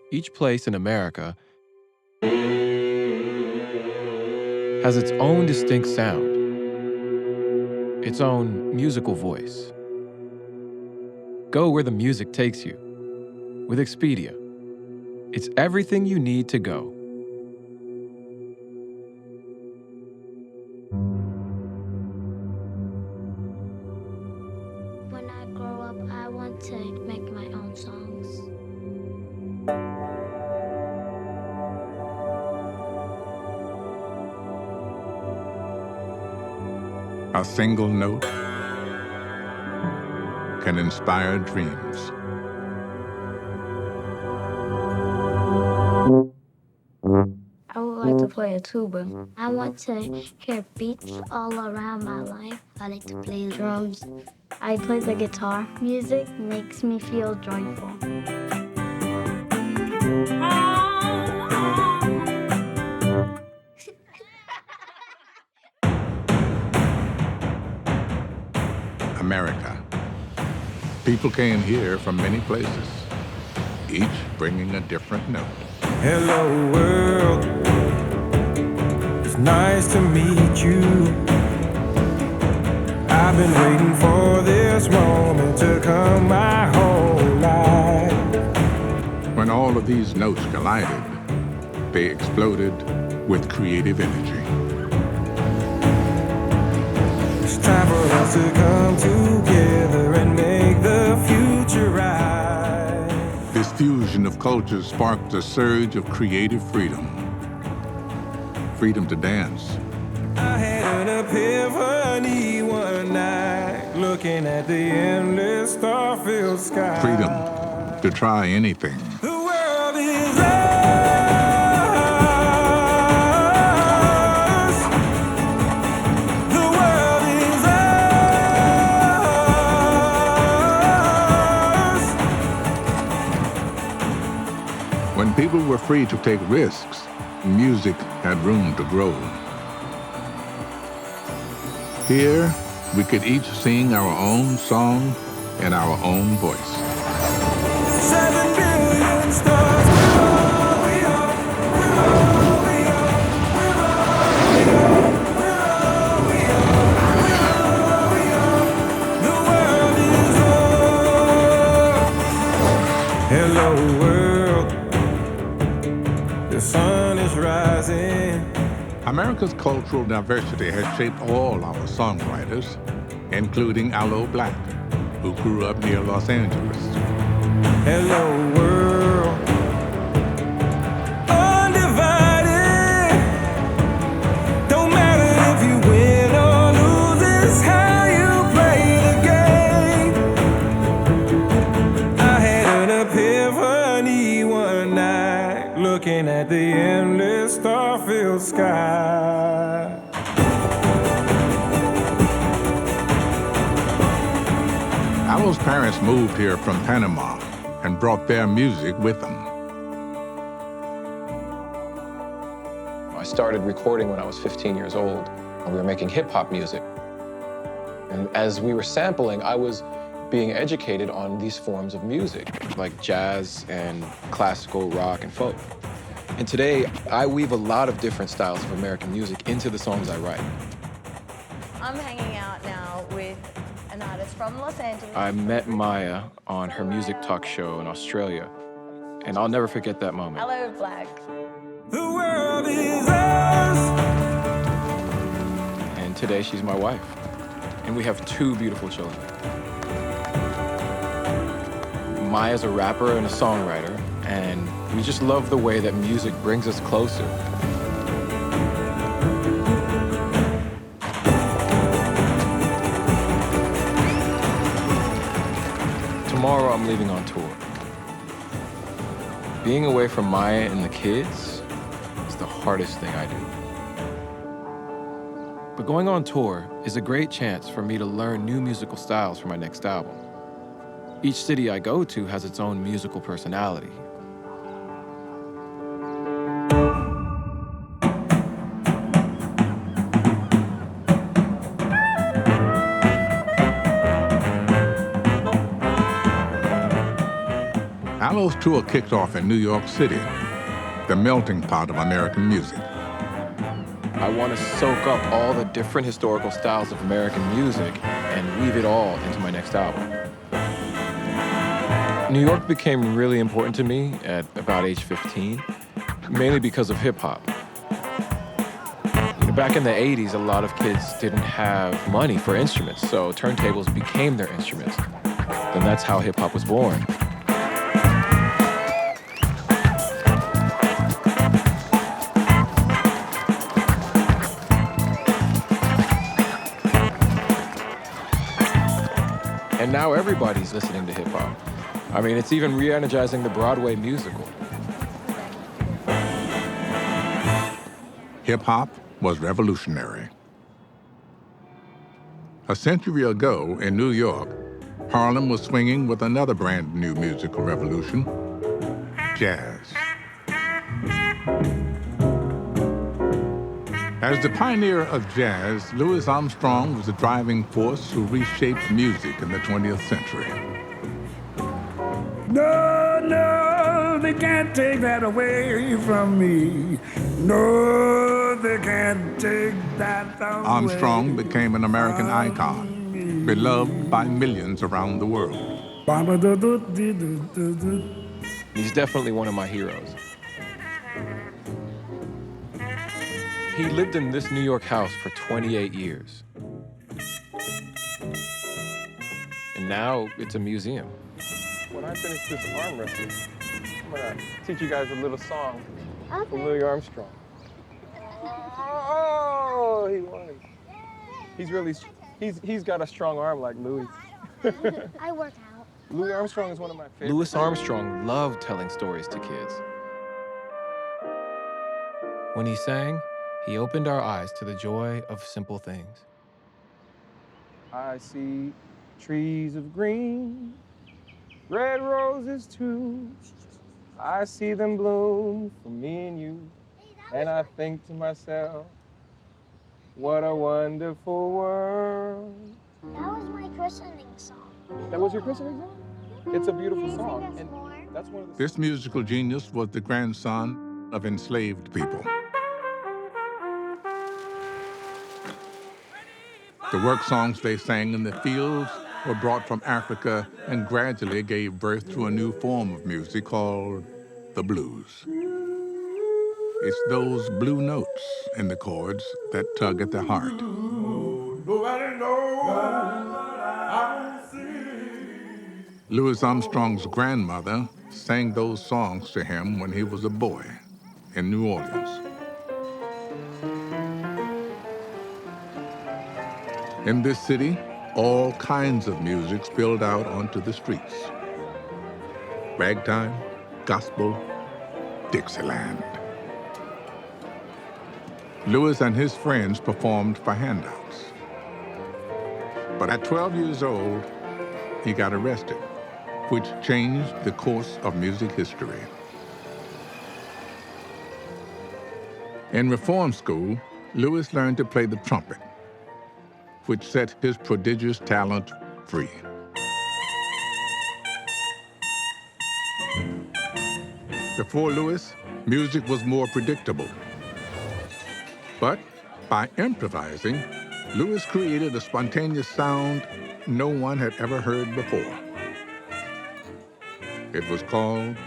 Each place in America has its own distinct sound, its own musical voice. Go where the music takes you. With Expedia, it's everything you need to go. When I grow up, I want to make my own songs. A single note can inspire dreams. I would like to play a tuba. I want to hear beats all around my life. I like to play drums. I play the guitar. Music makes me feel joyful. America. People came here from many places, each bringing a different note. Hello world, it's nice to meet you. I've been waiting for this moment to come my whole life. When all of these notes collided, they exploded with creative energy. It's time for us to come together and make the future right. This fusion of cultures sparked a surge of creative freedom. Freedom to dance. I had an epiphany one night, looking at the endless star-filled sky. Freedom to try anything. The world is ours. The world is ours. When people were free to take risks, music had room to grow. Here, we could each sing our own song in our own voice. 7 billion stars. We're all we are. We're all we are. We're all we are. We're all we are. The world is ours. Hello world. The sun is rising. America's cultural diversity has shaped all our songwriters, including Aloe Black, who grew up near Los Angeles. Hello world, undivided. Don't matter if you win or lose, it's how you play the game. I had an epiphany one night, looking at the endless star-filled sky. Aloe's parents moved here from Panama and brought their music with them. I started recording when I was 15 years old, and we were making hip-hop music. And as we were sampling, I was being educated on these forms of music, like jazz and classical rock and folk. And today, I weave a lot of different styles of American music into the songs I write. I'm hanging out now with an artist from Los Angeles. I met Maya on her music talk show in Australia, and I'll never forget that moment. Aloe Black. The world is ours. And today she's my wife, and we have 2 beautiful children. Maya's a rapper and a songwriter, and we just love the way that music brings us closer. Tomorrow I'm leaving on tour. Being away from Maya and the kids is the hardest thing I do. But going on tour is a great chance for me to learn new musical styles for my next album. Each city I go to has its own musical personality. Alo's tour kicked off in New York City, the melting pot of American music. I want to soak up all the different historical styles of American music and weave it all into my next album. New York became really important to me at about age 15, mainly because of hip-hop. Back in the 80s, a lot of kids didn't have money for instruments, so turntables became their instruments. And that's how hip-hop was born. And now everybody's listening to hip-hop. I mean, it's even re-energizing the Broadway musical. Hip-hop was revolutionary. A century ago in New York, Harlem was swinging with another brand new musical revolution, jazz. As the pioneer of jazz, Louis Armstrong was the driving force who reshaped music in the 20th century. No, no, they can't take that away from me. No, they can't take that away. Armstrong became an American icon, beloved by millions around the world. He's definitely one of my heroes. He lived in this New York house for 28 years. And now it's a museum. When I finish this arm wrestling, I'm gonna teach you guys a little song from Louis Armstrong. Oh, he won. He's got a strong arm like Louis. I work out. Louis Armstrong is one of my favorites. Louis Armstrong loved telling stories to kids. When he sang, he opened our eyes to the joy of simple things. I see trees of green, red roses too. I see them bloom for me and you. And I think to myself, what a wonderful world. That was my christening song. That was your christening song? It's a beautiful song. And that's one of the... This musical genius was the grandson of enslaved people. The work songs they sang in the fields were brought from Africa and gradually gave birth to a new form of music called the blues. It's those blue notes in the chords that tug at the heart. Louis Armstrong's grandmother sang those songs to him when he was a boy in New Orleans. In this city, all kinds of music spilled out onto the streets. Ragtime, gospel, Dixieland. Louis and his friends performed for handouts. But at 12 years old, he got arrested, which changed the course of music history. In reform school, Louis learned to play the trumpet, which set his prodigious talent free. Before Louis, music was more predictable. But by improvising, Louis created a spontaneous sound no one had ever heard before. It was called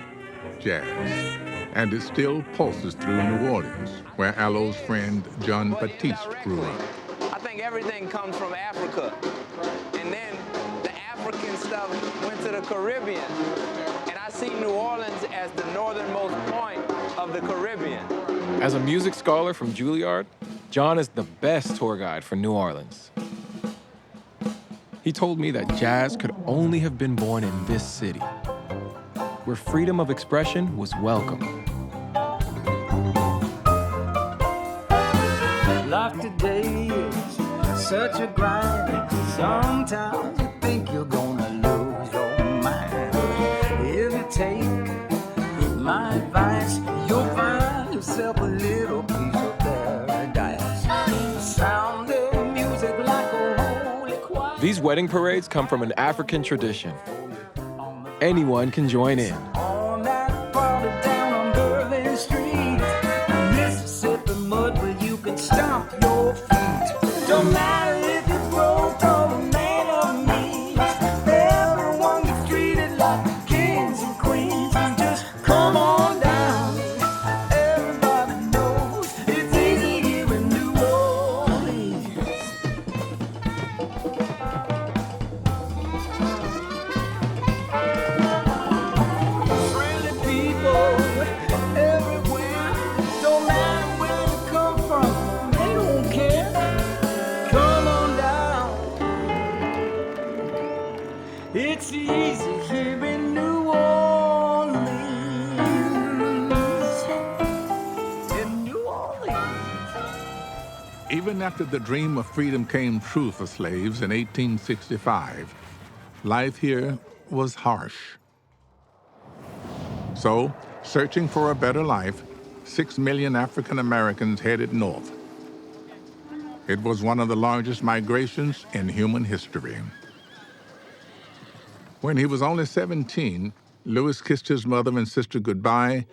jazz, and it still pulses through New Orleans, where Alo's friend John Batiste grew up. I think everything comes from Africa, and then the African stuff went to the Caribbean, and I see New Orleans as the northernmost point of the Caribbean. As a music scholar from Juilliard, John is the best tour guide for New Orleans. He told me that jazz could only have been born in this city, where freedom of expression was welcome. Life today is such a grind. Sometimes you think you're gonna lose your mind. If you take my advice, you'll find yourself a little piece of paradise. The sound of music like a holy choir. These wedding parades come from an African tradition. Anyone can join in. Don't matter if you're broke or a man of means. Everyone gets treated like kings and queens. And just come on down. Everybody knows it's easy here in New Orleans. Friendly people everywhere. Don't matter where you come from. They don't care. Come on down. It's easy here in New Orleans. In New Orleans. Even after the dream of freedom came true for slaves in 1865, life here was harsh. So, searching for a better life, 6 million African Americans headed north. It was one of the largest migrations in human history. When he was only 17, Lewis kissed his mother and sister goodbye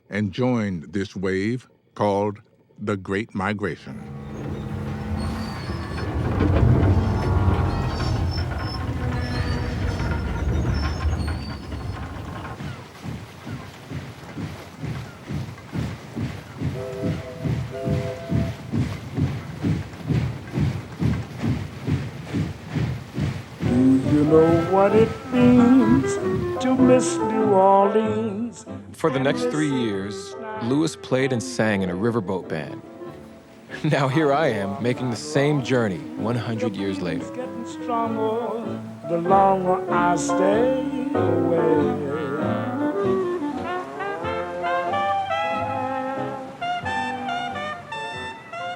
and joined this wave called the Great Migration. You know what it means to miss New Orleans. For the next 3 years, Lewis played and sang in a riverboat band. Now here I am, making the same journey 100 years later. It's getting stronger the longer I stay away.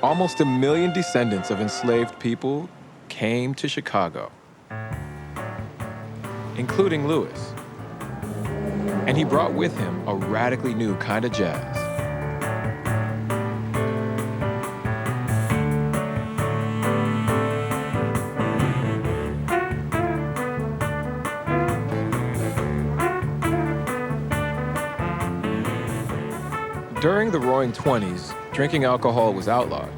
Almost 1 million descendants of enslaved people came to Chicago, including Lewis. And he brought with him a radically new kind of jazz. During the Roaring '20s, drinking alcohol was outlawed.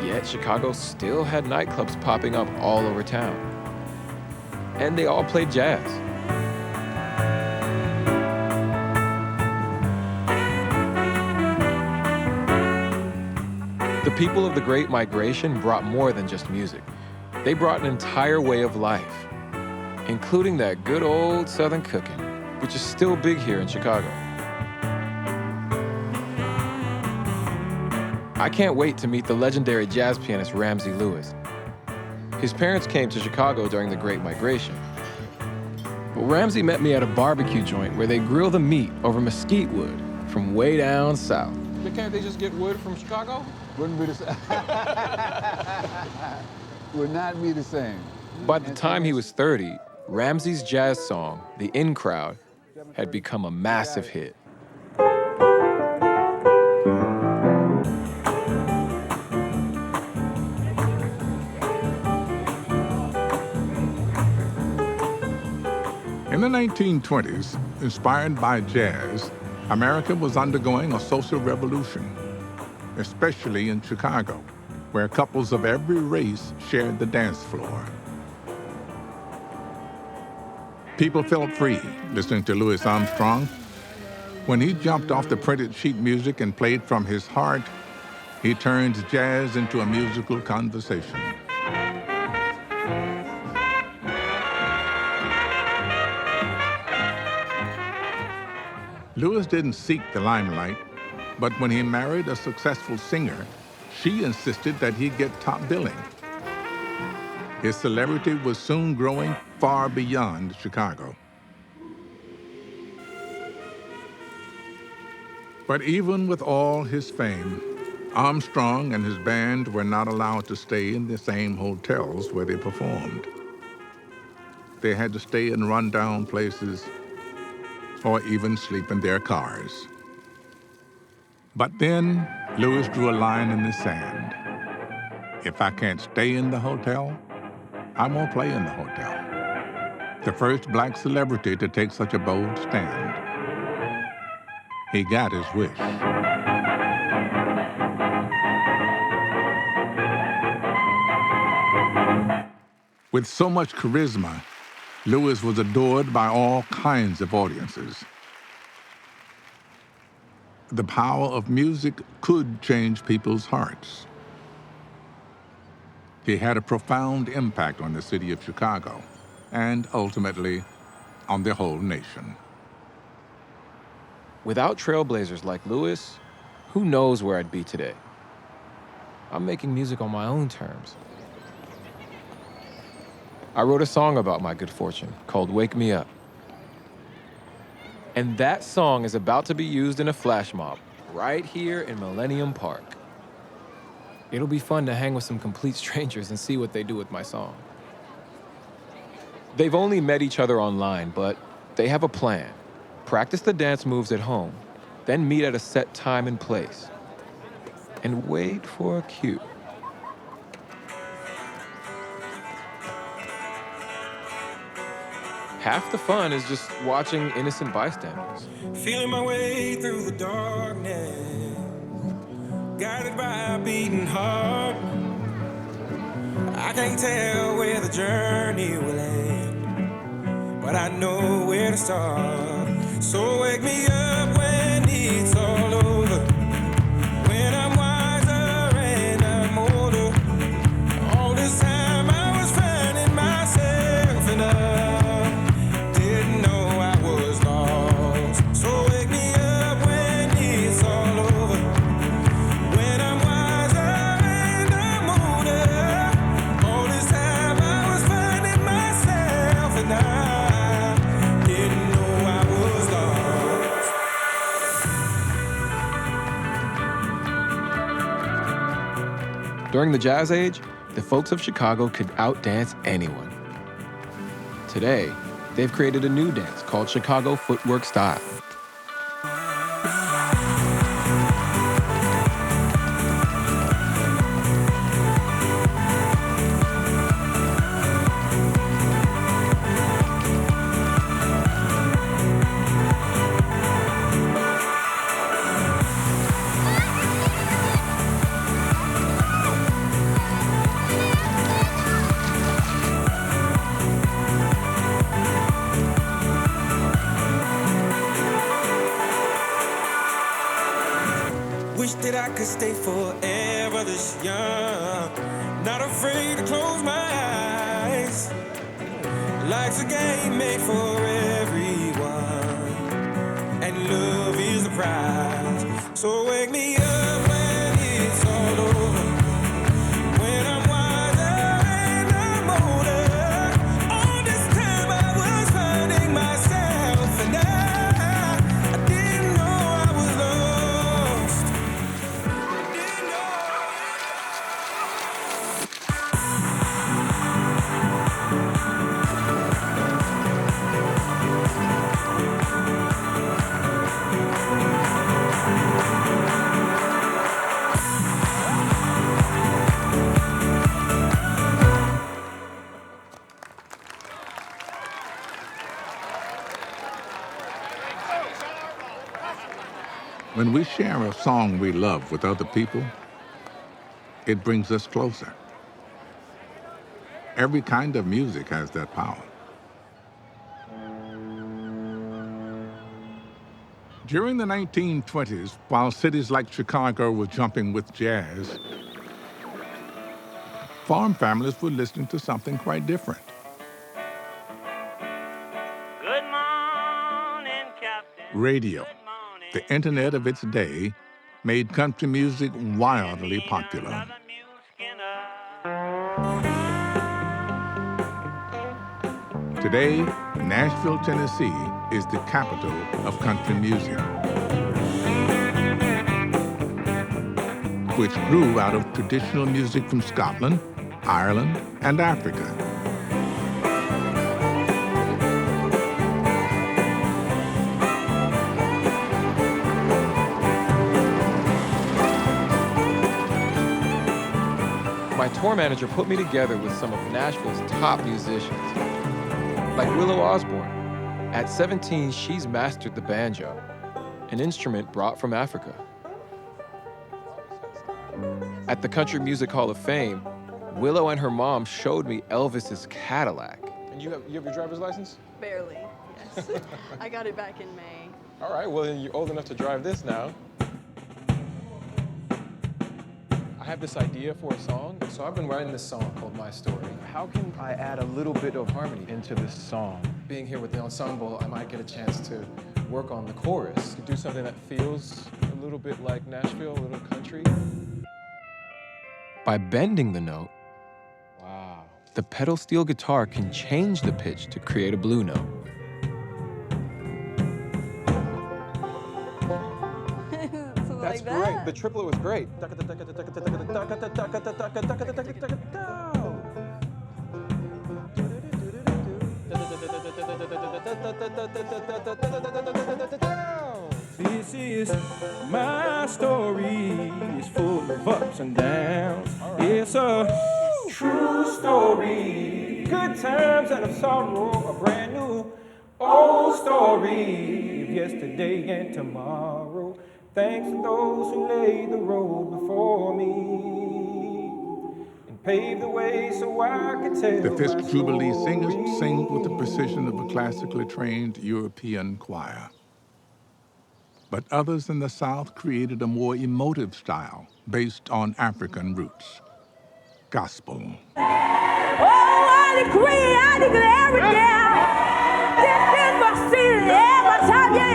Yet Chicago still had nightclubs popping up all over town. And they all played jazz. The people of the Great Migration brought more than just music. They brought an entire way of life, including that good old Southern cooking, which is still big here in Chicago. I can't wait to meet the legendary jazz pianist Ramsey Lewis. His parents came to Chicago during the Great Migration. But Ramsey met me at a barbecue joint where they grill the meat over mesquite wood from way down south. Can't they just get wood from Chicago? Wouldn't be the same. Would not be the same. By the time he was 30, Ramsey's jazz song, The In Crowd, had become a massive hit. In the 1920s, inspired by jazz, America was undergoing a social revolution, especially in Chicago, where couples of every race shared the dance floor. People felt free listening to Louis Armstrong. When he jumped off the printed sheet music and played from his heart, he turned jazz into a musical conversation. Lewis didn't seek the limelight, but when he married a successful singer, she insisted that he get top billing. His celebrity was soon growing far beyond Chicago. But even with all his fame, Armstrong and his band were not allowed to stay in the same hotels where they performed. They had to stay in rundown places or even sleep in their cars. But then Lewis drew a line in the sand. If I can't stay in the hotel, I won't play in the hotel. The first black celebrity to take such a bold stand. He got his wish. With so much charisma, Louis was adored by all kinds of audiences. The power of music could change people's hearts. He had a profound impact on the city of Chicago and ultimately on the whole nation. Without trailblazers like Louis, who knows where I'd be today? I'm making music on my own terms. I wrote a song about my good fortune called Wake Me Up. And that song is about to be used in a flash mob right here in Millennium Park. It'll be fun to hang with some complete strangers and see what they do with my song. They've only met each other online, but they have a plan. Practice the dance moves at home, then meet at a set time and place, and wait for a cue. Half the fun is just watching innocent bystanders. Feeling my way through the darkness, guided by a beating heart. I can't tell where the journey will end, but I know where to start. So wake me up when it's all over, when I'm wiser and I'm older. All this time I was finding myself and I didn't know I was lost. So wake me up when it's all over, when I'm wiser and I'm older. All this time I was finding myself and I didn't know I was lost. During the Jazz Age, the folks of Chicago could outdance anyone. Today, they've created a new dance called Chicago Footwork Style. Wish that I could stay forever this young, not afraid to close my eyes. Life's a game made for everyone, and love is the prize. So wake me up when it's all over, when I'm wiser and I'm older. All this time I was finding myself, and I didn't know I was lost. When we share a song we love with other people, it brings us closer. Every kind of music has that power. During the 1920s, while cities like Chicago were jumping with jazz, farm families were listening to something quite different. Good morning, Captain. Radio, the internet of its day, made country music wildly popular. Today, Nashville, Tennessee is the capital of country music, which grew out of traditional music from Scotland, Ireland, and Africa. My tour manager put me together with some of Nashville's top musicians, like Willow Osborne. At 17, she's mastered the banjo, an instrument brought from Africa. At the Country Music Hall of Fame, Willow and her mom showed me Elvis's Cadillac. And you have your driver's license? Barely, yes. I got it back in May. All right, well, then you're old enough to drive this now. I have this idea for a song, so I've been writing this song called My Story. How can I add a little bit of harmony into this song? Being here with the ensemble, I might get a chance to work on the chorus, to do something that feels a little bit like Nashville, a little country. By bending the note, Wow. the pedal steel guitar can change the pitch to create a blue note. So That's like great. that. The triplet was great. This is my story. It's full of ups and downs. It's a true story. Good times and of sorrow. A brand new old story of yesterday and tomorrow. Thanks to those who laid the road before me and paved the way so I could tell. The Fisk my Jubilee singers story. sing with the precision of a classically trained European choir. But others in the South created a more emotive style based on African roots. Gospel. Oh, I decree, I declare it now. This is my city, yeah, my time, yeah.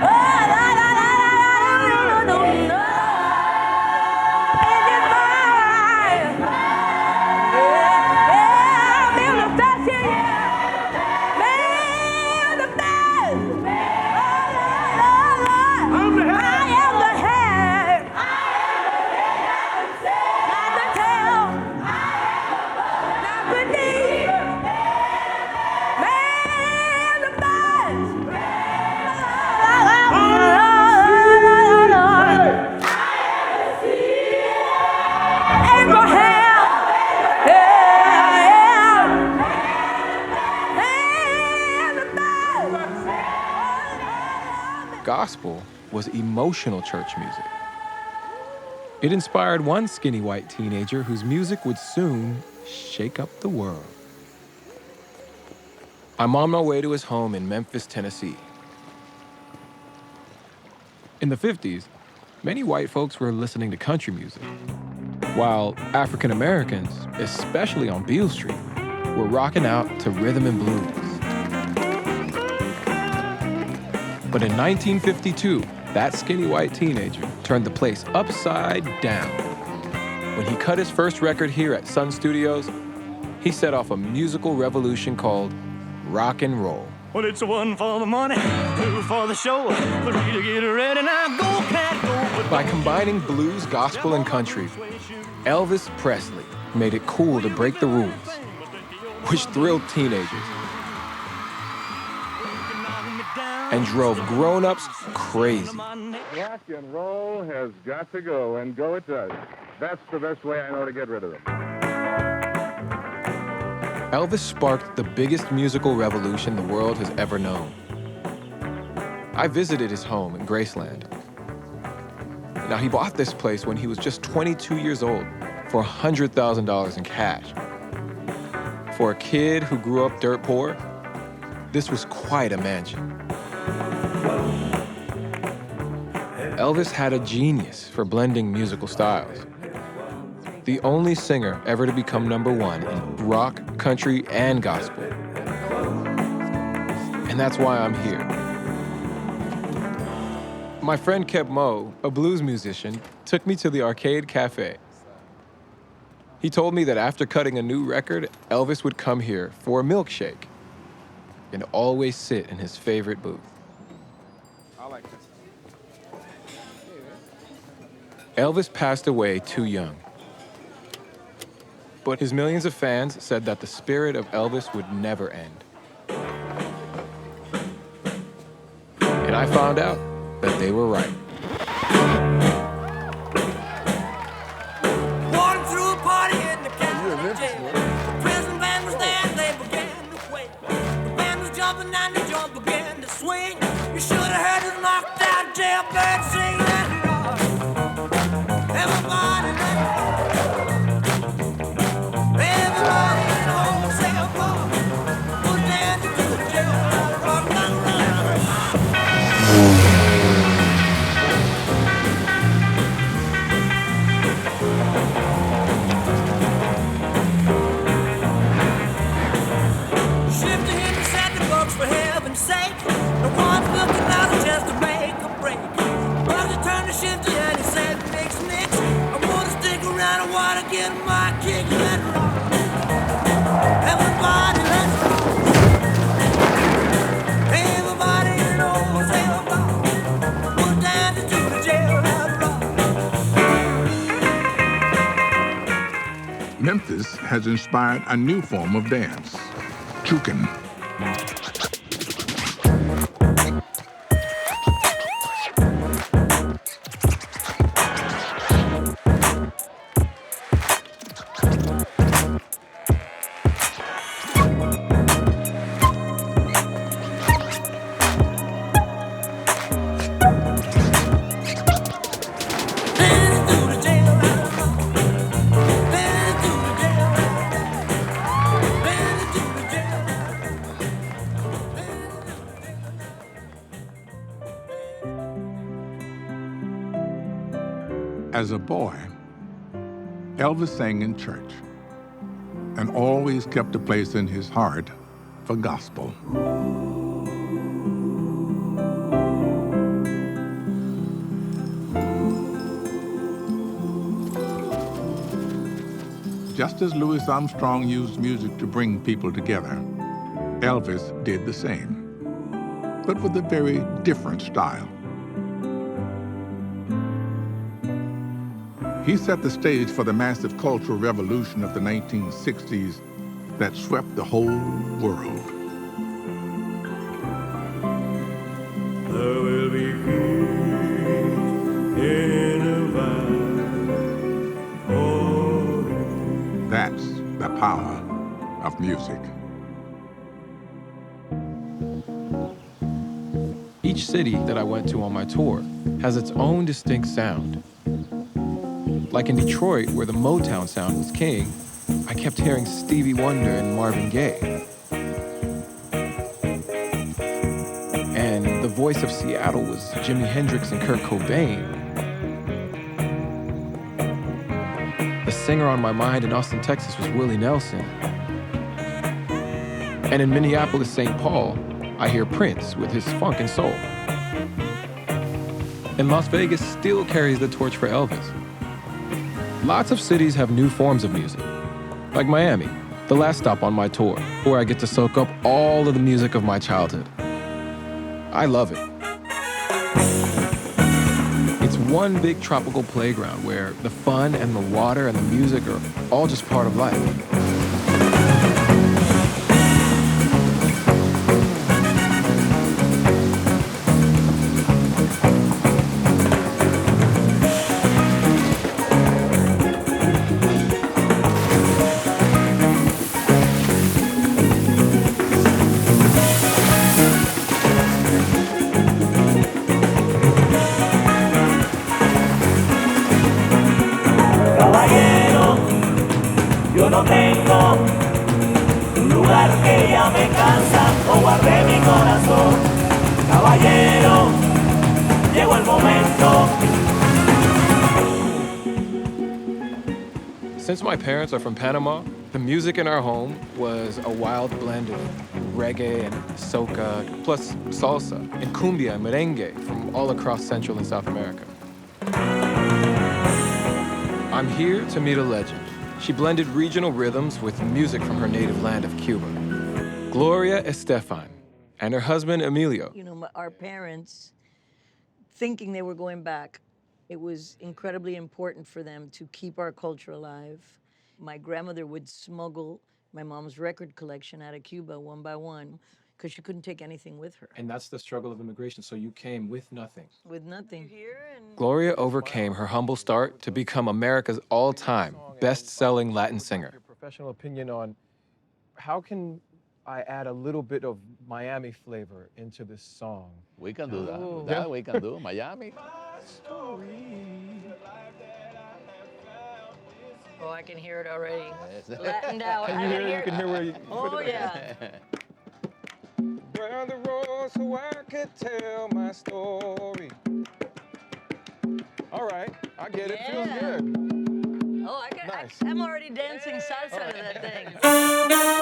Oh, la, la, la, la, la, no, no, no. It is mine. Yeah, I'm in the best, yeah. Man, the best. Oh, la, la, la. I am the head. Not the tail. Not beneath. Man, the best. Abraham. Yeah. Man, the best. Gospel was emotional church music. It inspired one skinny white teenager whose music would soon shake up the world. I'm on my way to his home in Memphis, Tennessee. In the 50s, many white folks were listening to country music, while African Americans, especially on Beale Street, were rocking out to rhythm and blues. But in 1952, that skinny white teenager turned the place upside down. When he cut his first record here at Sun Studios, he set off a musical revolution called rock and roll. Well, it's one for the money, two for the show, three to get ready. Now go, cat, go. But By combining blues, gospel, and country, Elvis Presley made it cool to break the rules, which thrilled teenagers and drove grown-ups crazy. Rock and roll has got to go, and go it does. That's the best way I know to get rid of them. Elvis sparked the biggest musical revolution the world has ever known. I visited his home in Graceland. Now, he bought this place when he was just 22 years old for $100,000 in cash. For a kid who grew up dirt poor, this was quite a mansion. Elvis had a genius for blending musical styles. The only singer ever to become #1 in rock, country, and gospel. And that's why I'm here. My friend Keb Mo, a blues musician, took me to the Arcade Cafe. He told me that after cutting a new record, Elvis would come here for a milkshake and always sit in his favorite booth. I like this. Elvis passed away too young. But his millions of fans said that the spirit of Elvis would never end. And I found out that they were right. Walking through a party in the county jail. The prison band was there and they began to play. The band was jumping and the drum began to swing. You should have heard this knocked out jailbird sing. Everybody gotta get my kick and roll. Everybody, let's go. Everybody knows everybody. We're dancing to the jailhouse rock. Memphis has inspired a new form of dance, jukin. As a boy, Elvis sang in church and always kept a place in his heart for gospel. Just as Louis Armstrong used music to bring people together, Elvis did the same, but with a very different style. He set the stage for the massive cultural revolution of the 1960s that swept the whole world. There will be peace in a valley. Oh. That's the power of music. Each city that I went to on my tour has its own distinct sound. Like in Detroit, where the Motown sound was king, I kept hearing Stevie Wonder and Marvin Gaye. And the voice of Seattle was Jimi Hendrix and Kurt Cobain. The singer on my mind in Austin, Texas was Willie Nelson. And in Minneapolis, St. Paul, I hear Prince with his funk and soul. And Las Vegas still carries the torch for Elvis. Lots of cities have new forms of music, like Miami, the last stop on my tour, where I get to soak up all of the music of my childhood. I love it. It's one big tropical playground where the fun and the water and the music are all just part of life. Yo no tengo un lugar que ya me cansa, o guardé mi corazón. Caballero, llegó el momento. Since my parents are from Panama, the music in our home was a wild blend of reggae and soca, plus salsa and cumbia and merengue from all across Central and South America. I'm here to meet a legend. She blended regional rhythms with music from her native land of Cuba. Gloria Estefan and her husband, Emilio. You know, our parents, thinking they were going back, it was incredibly important for them to keep our culture alive. My grandmother would smuggle my mom's record collection out of Cuba one by one because she couldn't take anything with her. And that's the struggle of immigration, so you came with nothing. With nothing. Gloria overcame her humble start to become America's all-time best-selling Latin singer. Your professional opinion on how can I add a little bit of Miami flavor into this song? We can do that. Oh. That we can do. Miami. Oh, I can hear it already. Yes. Lattened out. Can you hear it? You can hear where you Oh, put it? yeah. Round the road so I could tell my story. All right, I get it. Feels good. Oh, I'm already dancing salsa to that thing.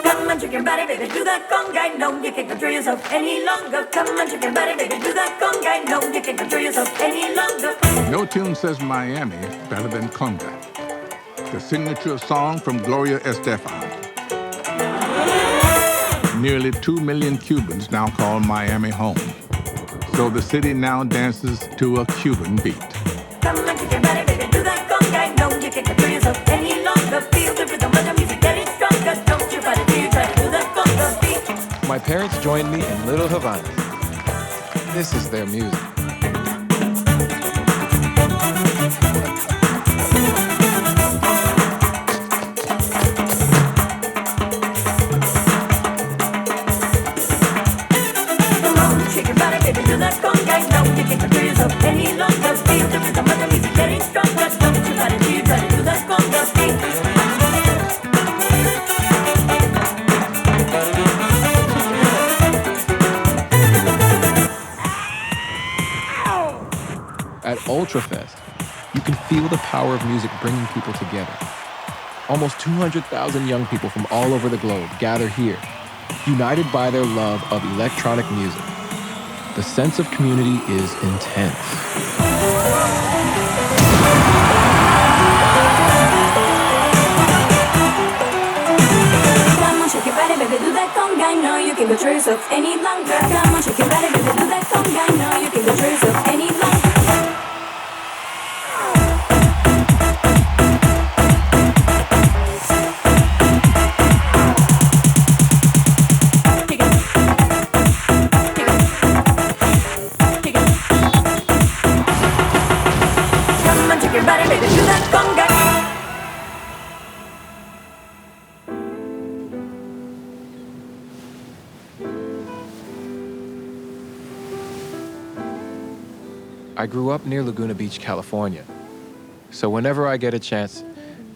Come on, shake your body, baby, do that conga. No, you can't control yourself any longer. Come on, shake your body, baby, do that conga. No, you can't control yourself any longer. No tune says Miami better than conga. the signature song from Gloria Estefan. Nearly 2 million Cubans now call Miami home. So the city now dances to a Cuban beat. Come on, shake your body, baby, do that conga. No, you can't control yourself any longer. Feel the rhythm of the music getting stronger. Don't you fight it till you try to do that conga beat. My parents joined me in Little Havana. This is their music. Come on, shake your body, baby, do that conga. No, you can't control yourself any longer. Feel the rhythm of the music getting stronger. Don't you fight it till you try to do that conga beat. At Ultrafest, you can feel the power of music bringing people together. Almost 200,000 young people from all over the globe gather here, united by their love of electronic music. The sense of community is intense. Come on, shake your body, baby, do that conga. No, you can't control yourself any longer. Come on, shake your body, baby, do that conga. No, you can't control yourself any longer. Come on, shake your body, baby, do that conga. I grew up near Laguna Beach, California. So whenever I get a chance,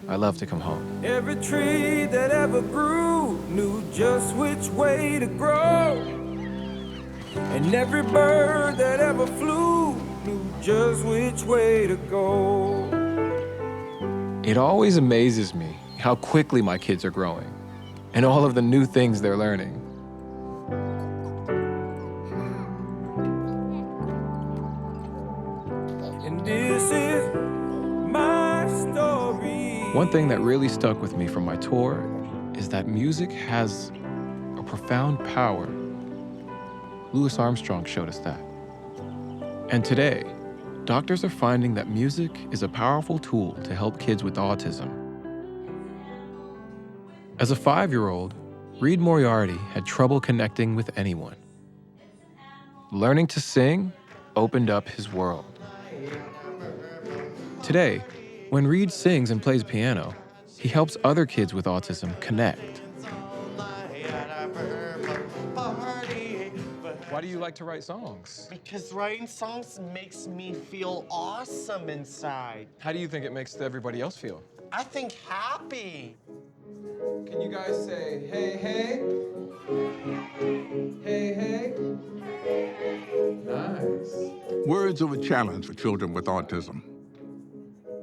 I love to come home. Every tree that ever grew knew just which way to grow. And every bird that ever flew knew just which way to go. It always amazes me how quickly my kids are growing and all of the new things they're learning. And this is my story. One thing that really stuck with me from my tour is that music has a profound power. Louis Armstrong showed us that. And today, doctors are finding that music is a powerful tool to help kids with autism. As a 5-year-old, Reed Moriarty had trouble connecting with anyone. Learning to sing opened up his world. Today, when Reed sings and plays piano, he helps other kids with autism connect. Why do you like to write songs? Because writing songs makes me feel awesome inside. How do you think it makes everybody else feel? I think happy. Can you guys say, hey, hey? Hey, hey? Nice. Words are a challenge for children with autism.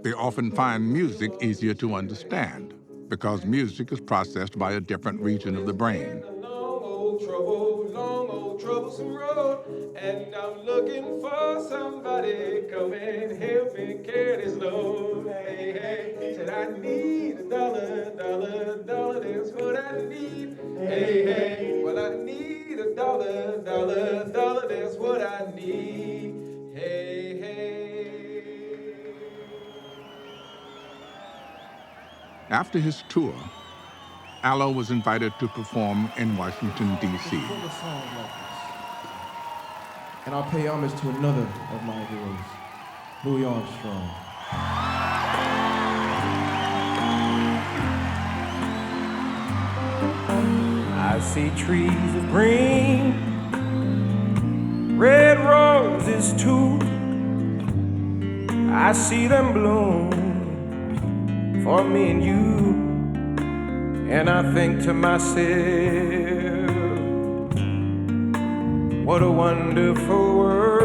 They often find music easier to understand because music is processed by a different region of the brain. Long old troublesome road, and I'm looking for somebody come and help me carry this load. Hey, hey, said I need $1, $, that's what I need. Hey, hey, well I need $1, $, that's what I need. Hey, hey. After his tour, Allo was invited to perform in Washington, D.C. And I'll pay homage to another of my heroes, Louis Armstrong. I see trees of green, red roses too. I see them bloom for me and you. And I think to myself, what a wonderful world.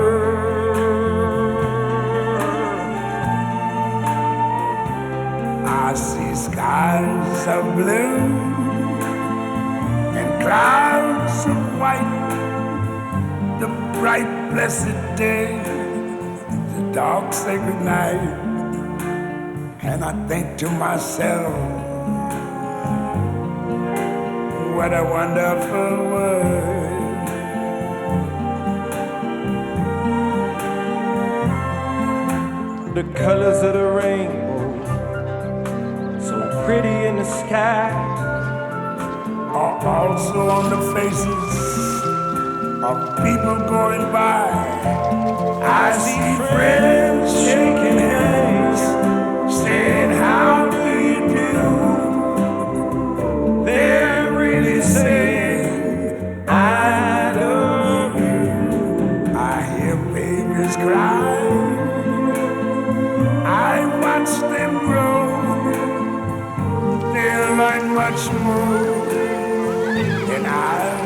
I see skies of blue and clouds of white, the bright blessed day, the dark sacred night, and I think to myself, what a wonderful world. The colors of the rainbow, so pretty in the sky, are also on the faces of people going by. I see friends shaking hands, saying, how do you do? They're really saying, I love you. I hear babies cry, I watch them grow. They'll learn much more than I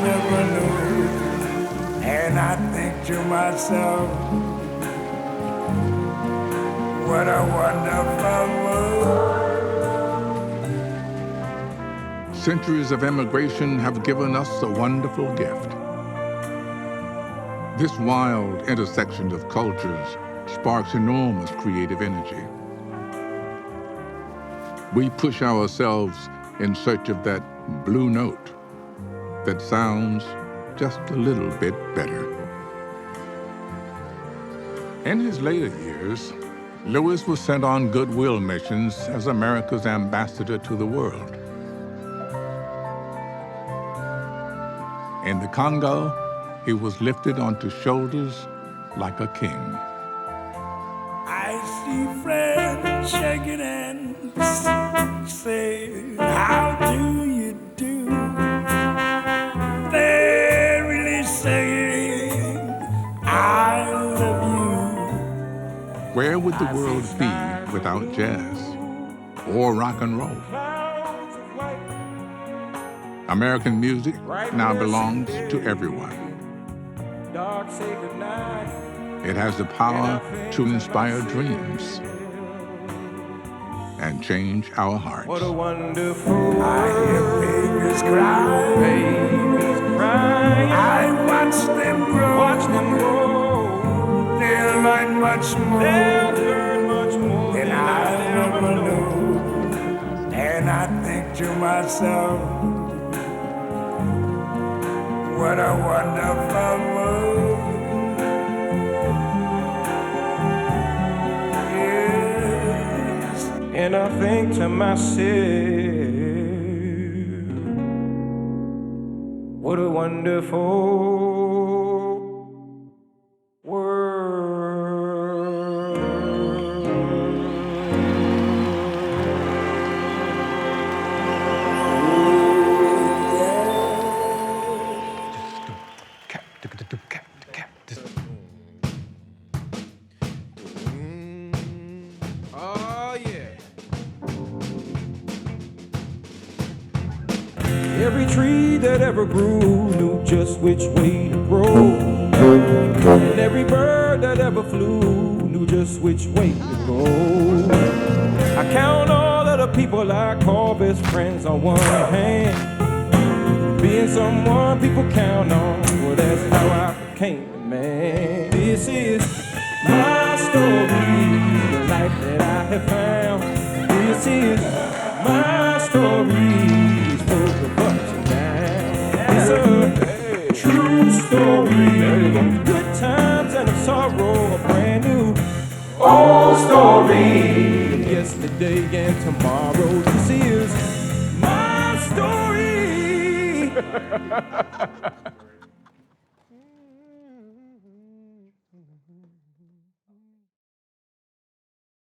never knew. And I think to myself, what a wonderful world. Centuries of emigration have given us a wonderful gift. This wild intersection of cultures sparks enormous creative energy. We push ourselves in search of that blue note that sounds just a little bit better. In his later years, Lewis was sent on goodwill missions as America's ambassador to the world. In the Congo, he was lifted onto shoulders like a king. I see friends shaking hands, say, how do you do? They're really saying, I love you. Where would the world be without jazz or rock and roll? American music now belongs to everyone. It has the power to inspire dreams and change our hearts. What a wonderful I hear babies cry, I watch them grow. They'll learn much more than I never knew. And I think to myself, what a wonderful world. Yes. And I think to myself, what a wonderful every tree that ever grew knew just which way to grow. And every bird that ever flew knew just which way to go. I count all of the people I call best friends on one hand. Being someone people count on, well, that's how I became a man. This is my story, the life that I have found. This is my story. It's a true story. Good times and a sorrow, a brand new old story. Yesterday and tomorrow, this is my story.